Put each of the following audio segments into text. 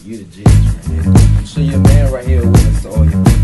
You the G's right here. So your man right here wins to all your things.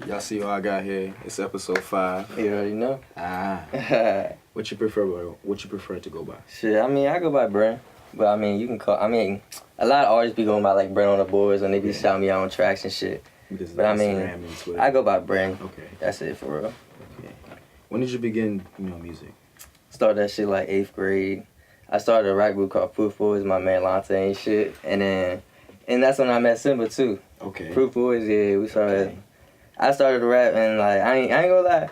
Y'all see what I got here? It's episode 5. You already know. What you prefer? What you prefer to go by? Shit, I mean, I go by Bren, but I mean, you can call. I mean, a lot of artists be going by like Brenontheboards when they be shouting me out on tracks and shit. Because But I mean, Instagram and Twitter. I go by Bren. Okay. That's it for real. Okay. When did you begin, music? Started that shit like 8th grade. I started a rap group called Proof Boys, my man Lonte and shit, and that's when I met Simba too. Okay. Proof Boys, yeah, we started. Okay. I started to rap and like I ain't gonna lie.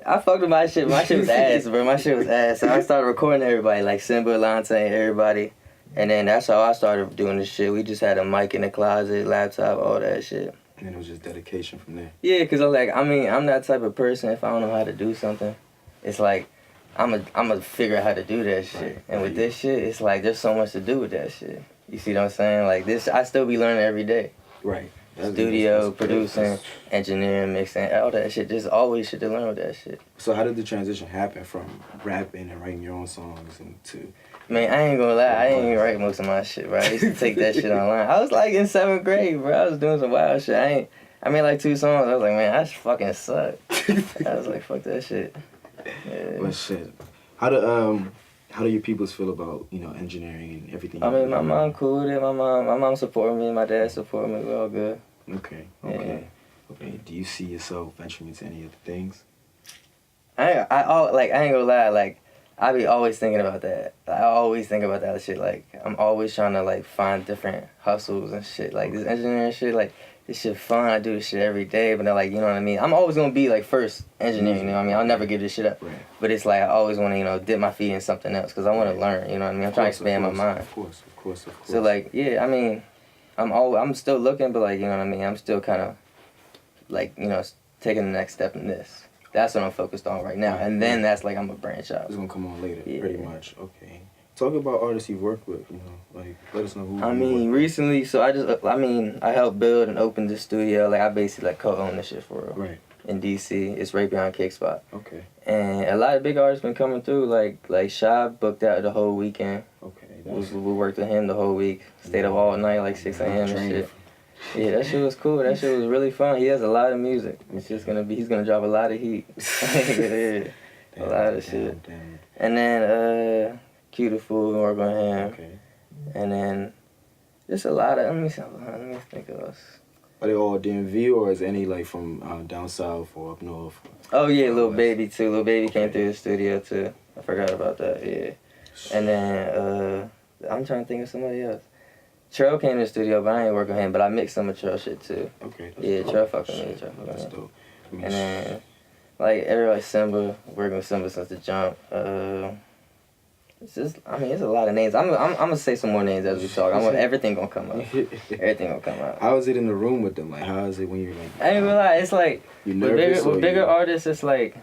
I fucked with my shit. My shit was ass, bro. My shit was ass. So I started recording everybody, like Simba, Lonte, everybody. And then that's how I started doing this shit. We just had a mic in the closet, laptop, all that shit. And then it was just dedication from there. Yeah, cause I'm that type of person. If I don't know how to do something, it's like I'm a figure out how to do that shit. Right. And with this shit, it's like there's so much to do with that shit. You see what I'm saying? Like this, I still be learning every day. Right. Studio, producing, engineering, mixing, all that shit. There's always shit to learn with that shit. So how did the transition happen from rapping and writing your own songs into? Man, I ain't gonna lie, I ain't even write most of my shit, bro. I used to take that shit online. I was like in 7th grade, bro. I was doing some wild shit. I made like 2 songs. I was like, man, I just fucking suck. I was like, fuck that shit. Yeah. Well, shit. How do your peoples feel about, engineering and everything? I mean, my mom cool with it. My mom supported me. My dad supported me. We're all good. Okay. Okay. Do you see yourself venturing into any other things? I ain't gonna lie, like, I be always thinking about that. I always think about that shit. Like, I'm always trying to, like, find different hustles and shit. Like, this engineering shit, like, this shit fun. I do this shit every day. But, like, you know what I mean? I'm always gonna be, like, first engineering, you know what I mean? I'll never give this shit up. Right. But it's like, I always want to, dip my feet in something else. Because I want to learn, you know what I mean? I'm trying to expand my mind. Of course. So, like, yeah, I mean, I'm still looking, but, like, you know what I mean? I'm still kind of, like, taking the next step in this. That's what I'm focused on right now. And then that's like I'm gonna branch out. It's gonna come on later, yeah. Pretty much. Okay. Talk about artists you've worked with, like let us know who. I mean, recently, so I helped build and open the studio. Like I basically like co-own this shit for real. Right. In DC, it's right behind Kick Spot. Okay. And a lot of big artists been coming through. Like Shy booked out the whole weekend. Okay. We worked with him the whole week. Stayed up all night, like 6 a.m. and shit. Yeah, that shit was cool. That shit was really fun. He has a lot of music. It's just he's gonna drop a lot of heat. Yeah, a lot of shit. Damn. And then Q the Fool, work on him. Okay. And then just a lot of, let me think of us. Are they all DMV or is any like from down south or up north? Oh yeah, Lil Baby too. Lil Baby came through the studio too. I forgot about that, yeah. And then I'm trying to think of somebody else. Trel came to the studio, but I ain't working with him, but I mixed some of Trel shit too. Okay. Yeah, Trel fucking me. That's dope. And then, like, everybody Simba, working with Simba since the jump. It's just, it's a lot of names. I'm gonna say some more names as we talk. Everything gonna come out. Everything gonna come out. How is it in the room with them? Like, how is it when you're like? I ain't gonna lie, it's like, with bigger artists, it's like,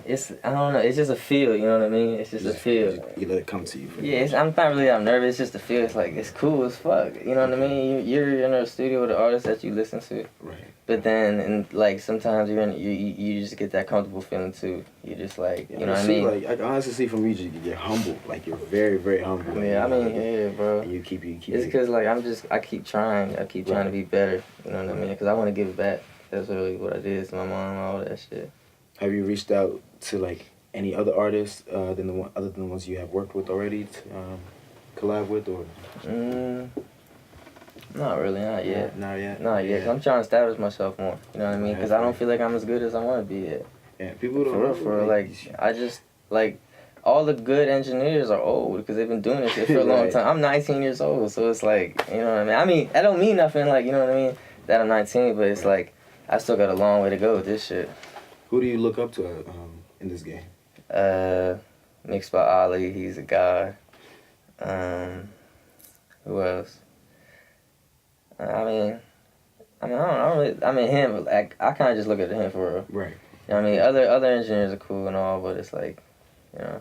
I don't know, it's just a feel, you know what I mean? It's just a feel. You let it come to you. Yeah, I'm not really that nervous, it's just a feel. It's like, it's cool as fuck, you know what I mean? You're in a studio with an artist that you listen to. Right. But then, and like, sometimes you just get that comfortable feeling too. You just like, you know what I mean? Like, I can honestly see from you, you're humble. Like, you're very, very humble. Yeah, I mean, yeah, bro. And you keep. It's because, like, I keep trying. I keep trying to be better, you know what I mean? Because I want to give it back. That's really what I did to my mom, all that shit. Have you reached out to, like, any other artists other than the ones you have worked with already to collab with, or? Not really, not yet. Not yet? Not yet, because I'm trying to establish myself more, you know what I mean? Because I don't feel like I'm as good as I want to be yet. Yeah, people don't For real, like, I just, like, all the good engineers are old, because they've been doing this shit for a long time. I'm 19 years old, so it's like, you know what I mean? I don't mean nothing, like, you know what I mean, that I'm 19, but it's like, I still got a long way to go with this shit. Who do you look up to in this game? Mixed by Ali, he's a guy. Who else? I mean, I don't really. I mean, him. Like, I kind of just look at him for real. Right. You know what I mean? Other engineers are cool and all, but it's like, you know,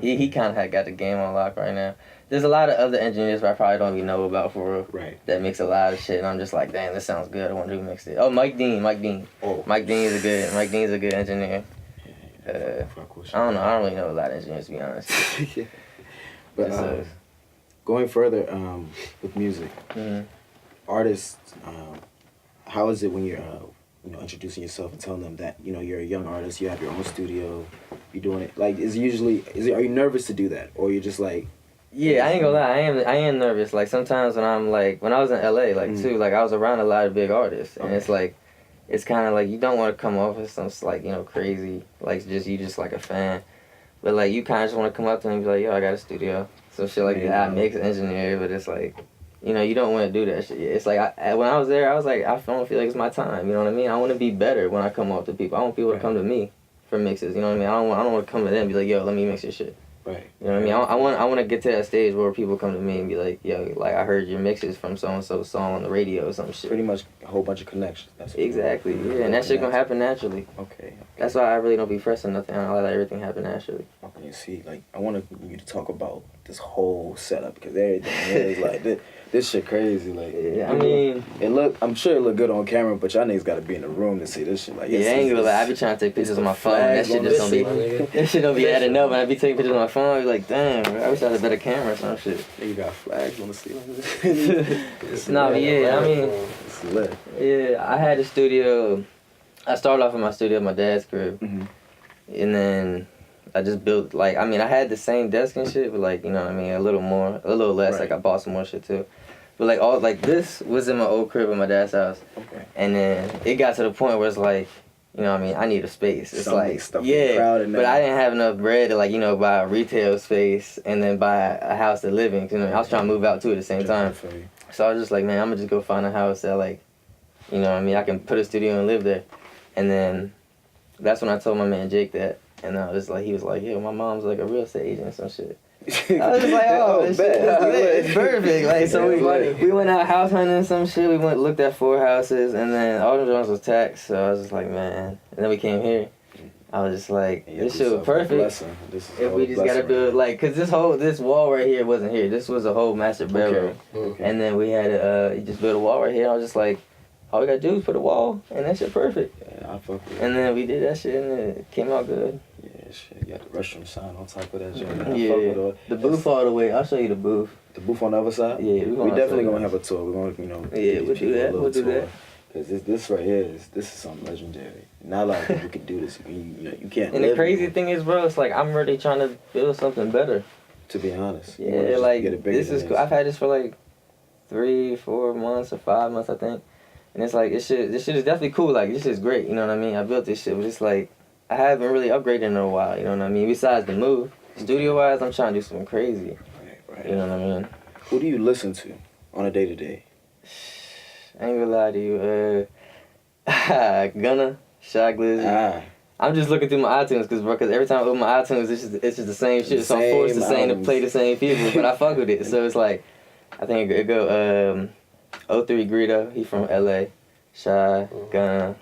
he kind of got the game on lock right now. There's a lot of other engineers that I probably don't even know about for real. Right. That mix a lot of shit, and I'm just like, damn, this sounds good. I wonder who mixed it. Oh, Mike Dean. Oh. Mike Dean's a good engineer. I don't know. I don't really know a lot of engineers, to be honest. Yeah. But going further with music, artists, how is it when you're introducing yourself and telling them that you're a young artist, you have your own studio, you're doing it? Like, are you nervous to do that, or you're just like? Yeah, I ain't gonna lie. I am nervous. Like sometimes when I'm like when I was in LA, like too, like I was around a lot of big artists, and it's like. It's kind of like you don't want to come off as some like crazy like you just like a fan, but like you kind of just want to come up to them and be like, yo, I got a studio, so shit like that. I mix, engineer, but it's like you don't want to do that shit. It's like when I was there, I was like I don't feel like it's my time. You know what I mean? I want to be better when I come off to people. I want people to come to me for mixes. You know what I mean? I don't want to come to them and be like, yo, let me mix your shit. Right. You know what I mean? I want to get to that stage where people come to me and be like, yo, like I heard your mixes from so and so song on the radio or some shit. Pretty much a whole bunch of connections. Exactly. Yeah, and that shit gonna happen naturally. Okay. That's why I really don't be pressing nothing. I let everything happen naturally. Okay. See, like I want you to talk about this whole setup because everything is like this shit crazy. Like yeah, I mean, I'm sure it look good on camera, but y'all niggas gotta be in the room to see this shit. Like yeah, I ain't gonna lie. I be trying to take pictures on my phone. That shit just don't be. That shit don't be adding up. And I be taking pictures on my phone. I be like, damn, bro, I wish I had a better camera or some shit. You got flags on the ceiling. Nah, but yeah, I mean, it's lit. Yeah, I had a studio. I started off in my studio at my dad's crib, and then I just built I had the same desk and shit, but like you know what I mean, a little less. Right. Like I bought some more shit too, but this was in my old crib at my dad's house, and then it got to the point where it's like. You know what I mean? I need a space. It's but I didn't have enough bread to buy a retail space and then buy a house to live in. You know, I was trying to move out too at the same time. So I was just like, man, I'm gonna just go find a house that you know what I mean? I can put a studio and live there. And then that's when I told my man Jake that, and I was like, he was like, yeah, my mom's like a real estate agent and some shit. I was just like, oh, this shit is perfect. Like, so we went out house hunting and some shit. We looked at 4 houses, and then all the joints was taxed. So I was just like, man. And then we came here. I was just like, this shit was perfect. If we just gotta build cause this wall right here wasn't here. This was a whole master bedroom. Okay. And then we had just built a wall right here. I was just like, all we gotta do is put a wall, and that shit perfect. Yeah, I fuck with it. And then we did that shit, and it came out good. Yeah, shit. You got the restroom sign on top of that shit. Yeah. The booth all the way. I'll show you the booth. The booth on the other side? Yeah, we definitely gonna have a tour. We're gonna, yeah, we'll do that. We'll do that. Cause this right here is something legendary. Not a lot of people can do this. You can't. And the crazy thing is, bro, it's like I'm really trying to build something better. To be honest. Yeah, this is cool. I've had this for 3, 4 months or 5 months, I think. And it's like, this shit is definitely cool. Like, this shit is great, you know what I mean? I built this shit, but it's like, I haven't really upgraded in a while, you know what I mean? Besides the move. Studio-wise, I'm trying to do something crazy. Right. You know what I mean? Who do you listen to on a day-to-day? I ain't gonna lie to you. Gunna, Shy Glizzy. I'm just looking through my iTunes, because every time I open my iTunes, it's just the same shit. So I'm forced to play the same people, but I fuck with it. So it's like, I think it go 03 Greedo, he from LA, Shy, Gunna,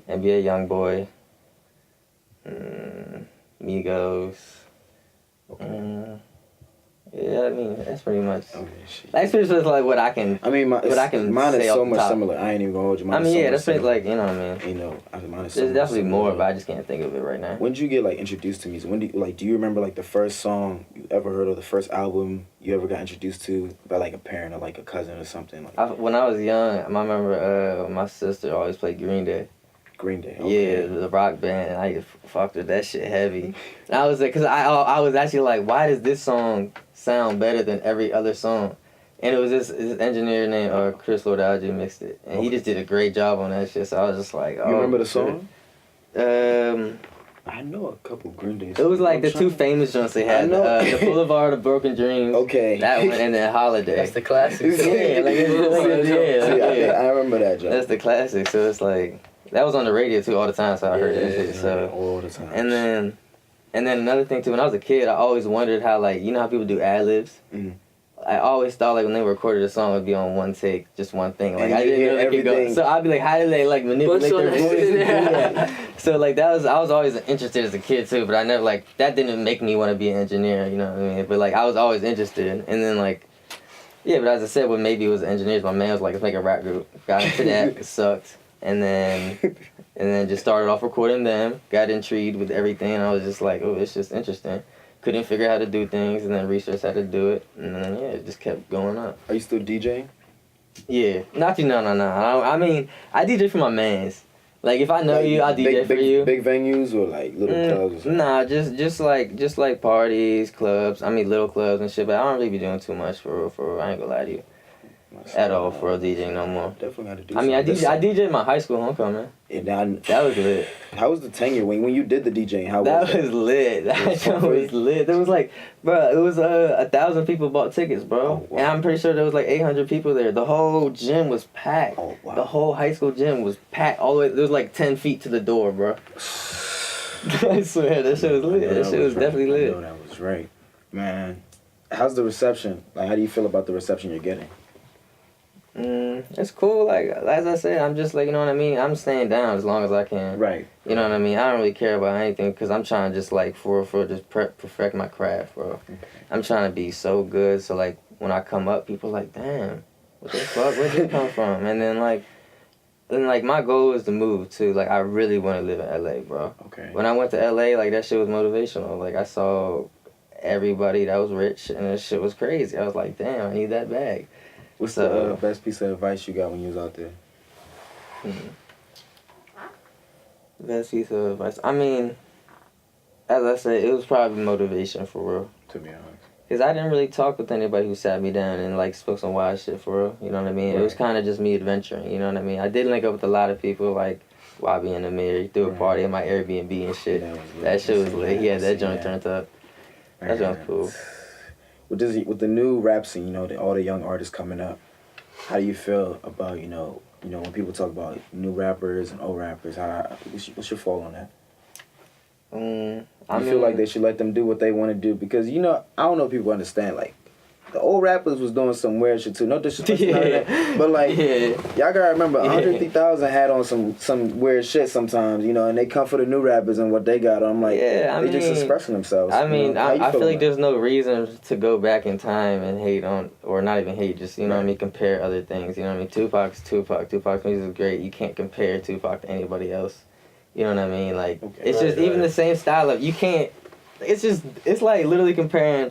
NBA Youngboy, Migos. Okay. Yeah, I mean that's pretty much. Okay, shit. That's pretty much what I can. I mean, mine is so much similar. I ain't even gonna hold you. Mine yeah, that's pretty you know what I mean. You know, mine is. There's definitely more, but I just can't think of it right now. When did you get introduced to music? When do you remember the first song you ever heard or the first album you ever got introduced to by a parent or a cousin or something? When I was young, I remember my sister always played Green Day. Green Day. Okay. Yeah, the rock band, and I fucked with that shit heavy. And I was like, cause I was actually like, why does this song sound better than every other song? And it was this engineer named Chris Lord-Alge mixed it, and he just did a great job on that shit. So I was just like, oh. You remember the song? I know a couple Green Day songs. It was the 2 famous joints they had. The Boulevard of Broken Dreams. Okay. That one, and then Holiday. That's the classic. Yeah, I remember that joint. That's the classic. So it's that was on the radio too all the time. So I heard that shit. So all the time. And then And then another thing too, when I was a kid, I always wondered how, like, you know how people do ad-libs? I always thought, like, when they recorded a song, it would be on one take, just one thing. Like, I didn't know they could go. So I'd be like, how did they, like, manipulate their voice? Yeah. So, like, I was always interested as a kid, too, but I never, like, that didn't make me want to be an engineer, you know what I mean? But, like, I was always interested. And then, like, yeah, but as I said, when maybe it was engineers, my man was like, let's make a rap group. Got into that, it sucked. And then just started off recording them, got intrigued with everything, and I was just like, oh, it's just interesting. Couldn't figure out how to do things, and then researched how to do it, and then, yeah, it just kept going up. Are you still DJing? Yeah. No. I mean, I DJ for my mans. Like, if I know you, I'll DJ for you. Big venues or, like, little clubs or something? Nah, just like parties, clubs. I mean, little clubs and shit, but I don't really be doing too much for real. I ain't gonna lie to you. At all for real DJing no more. Definitely had to do I mean, I DJed my high school homecoming. And that was lit. How was the tenure when you did the DJing? How was that? That was lit. That show was lit. There was like, bro, it was 1,000 people bought tickets, bro. Oh, wow. And I'm pretty sure there was like 800 people there. The whole gym was packed. Oh, wow. The whole high school gym was packed all the way. There was like 10 feet to the door, bro. I swear, that shit was lit. That shit was definitely lit. I know that was right. Man, how's the reception? Like, how do you feel about the reception you're getting? It's cool. Like, as I said, I'm just like, you know what I mean? I'm staying down as long as I can. Right. You know what I mean? I don't really care about anything because I'm trying to just, like, just perfect my craft, bro. Okay. I'm trying to be so good. So, like, when I come up, people are like, damn, what the fuck? Where'd you come from? And then, like, my goal is to move, too. Like, I really want to live in L.A., bro. Okay. When I went to L.A., like, that shit was motivational. Like, I saw everybody that was rich, and that shit was crazy. I was like, damn, I need that bag. What's the best piece of advice you got when you was out there? Best piece of advice? I mean, as I said, it was probably motivation for real. To be honest. Because I didn't really talk with anybody who sat me down and, like, spoke some wild shit for real. You know what I mean? Right. It was kind of just me adventuring, you know what I mean? I did link up with a lot of people, like, Wabi and Amir. He threw a party at my Airbnb and shit. That shit was lit. He had that joint turned up. That joint was cool. With the new rap scene, you know, all the young artists coming up, how do you feel about, you know, when people talk about new rappers and old rappers, what's your fall on that? I feel like they should let them do what they want to do because, you know, I don't know if people understand, like, the old rappers was doing some weird shit too. No disrespect, but like, y'all gotta remember, 150,000 had on some weird shit sometimes, you know, and they come for the new rappers and what they got on. I'm like, they just expressing themselves. I mean, you know? I feel like there's no reason to go back in time and hate on, or not even hate, just, you know what I mean, compare other things. You know what I mean? Tupac's Tupac. Tupac's music is great. You can't compare Tupac to anybody else. You know what I mean? Like, it's just even the same style of, you can't, it's like literally comparing,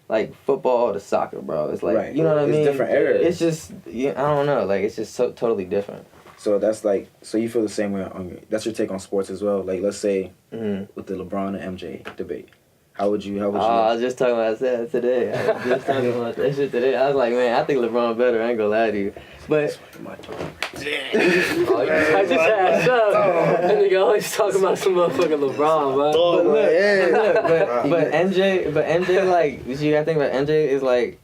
like, football to soccer, bro. It's like, you know what I mean? It's different eras. It's just, I don't know, like, it's just so totally different. So that's like, so you feel the same way that's your take on sports as well? Like, let's say, with the LeBron and MJ debate. How would you? I was just talking about that today. I was just talking about that shit today. I was like, man, I think LeBron better. I ain't gonna lie to you. But I just had up. And nigga always talking about some motherfucking LeBron, bro. But MJ, like, you gotta think about MJ is like.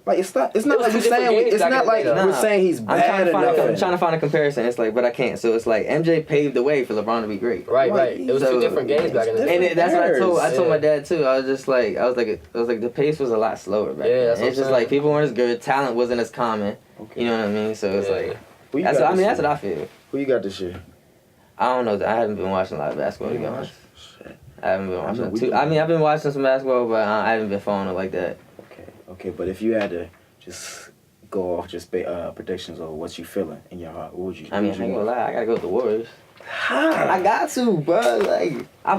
Like, it's not like we're saying he's bad I'm trying to find a comparison. It's like, but I can't. So it's like MJ paved the way for LeBron to be great. Right. It was two different games back in the day. And that's what I told my dad too. I was like the pace was a lot slower back then. It's just like people weren't as good. Talent wasn't as common. Okay. You know what I mean? So it's like that's what I feel. Who you got this year? I don't know. I haven't been watching a lot of basketball, to be honest. I haven't been watching I've been watching some basketball, but I haven't been following it like that. Okay, but if you had to just go off predictions or what you feeling in your heart, what would you? I ain't gonna lie, I gotta go with the Warriors. I got to, bro. Like, I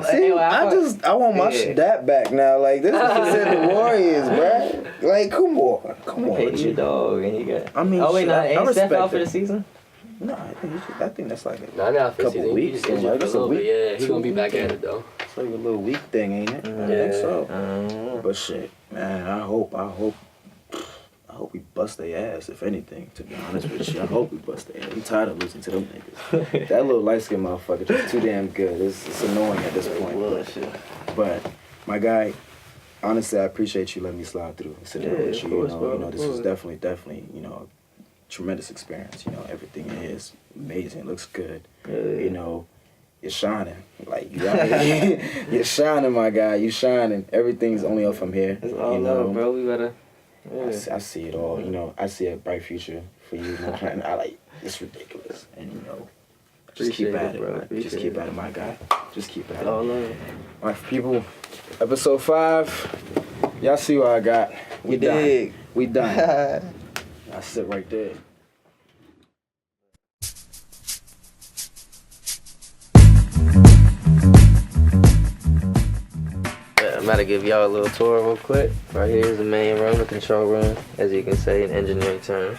want my that back now. Like, this is considered the Warriors, bro. Like, come on. Hey, your dog, and he got. I mean, ain't Steph out for the season? No, I think that's like a couple weeks. That's a week. Yeah, he's gonna be back at it though. It's like a little week thing, ain't it? I think so. But shit, man, I hope we bust their ass, if anything, to be honest with you. I hope we bust their ass. I'm tired of losing to them niggas. That little light-skinned motherfucker just too damn good. It's annoying at this point. But my guy, honestly, I appreciate you letting me slide through and sit down with you. You know, this was definitely, you know, tremendous experience. You know, everything is amazing. It looks good. You know, you're shining. Like, you know what I mean? You're shining, my guy. You shining. Everything's only up from here. It's all love, bro. We better. Yeah. I see it all. You know, I see a bright future for you. And I like, it's ridiculous. And, you know, just keep at it, bro. Just keep at it, my guy. Just keep at it. All love. All right, people. Episode 5. Y'all see what I got. We done. We done. I sit right there. I'm about to give y'all a little tour real quick. Right here is the main room, the control room, as you can say in engineering terms.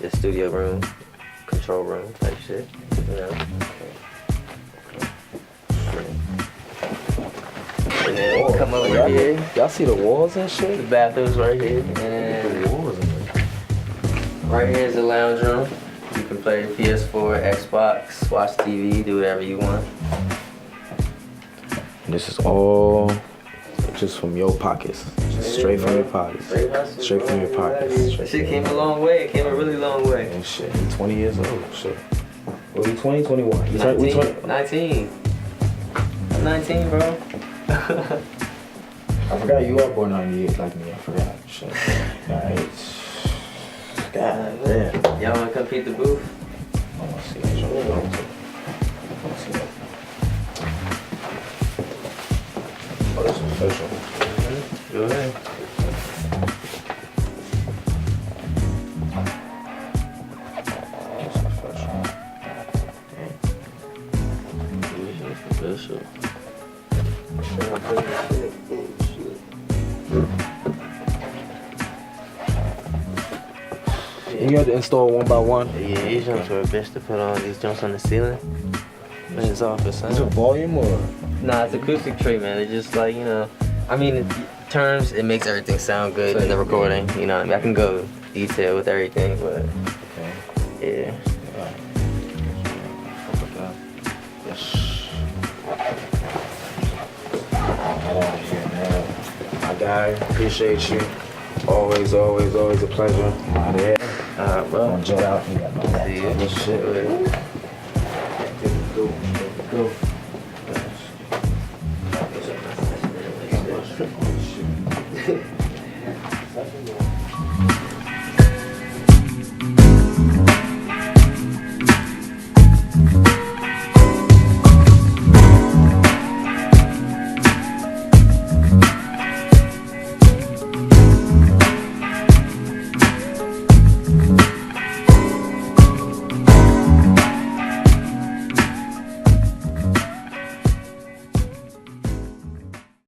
The studio room, control room type shit. You know. And then we come over here. Y'all see the walls and shit? The bathroom's right here. And then The walls in there. right here is the lounge room. You can play PS4, Xbox, watch TV, do whatever you want. This is all just from your pockets. Just straight from your pockets. Straight from your pockets. That shit came a long way. It came a really long way. And shit, he's 20 years old. Shit. Well, he 20, 21. He's 19. 19. I'm 19, bro. I forgot you are born 98 like me. I forgot. Shit. Alright. God damn. Y'all wanna come peep the booth? I want to see that. I want to see that. Oh, that's official. Go ahead. That's official. You had to install one by one? Yeah, these jumps were a bitch to put on. These jumps on the ceiling. In his office. Is it volume or? Nah, it's acoustic treatment. It's just like, you know, I mean, in terms, it makes everything sound good in the recording. You know what I mean? I can go detail with everything, but yeah. My guy, appreciate you. Always, always, always a pleasure. I'm out of here. Bro. Jet out. See you. Shit.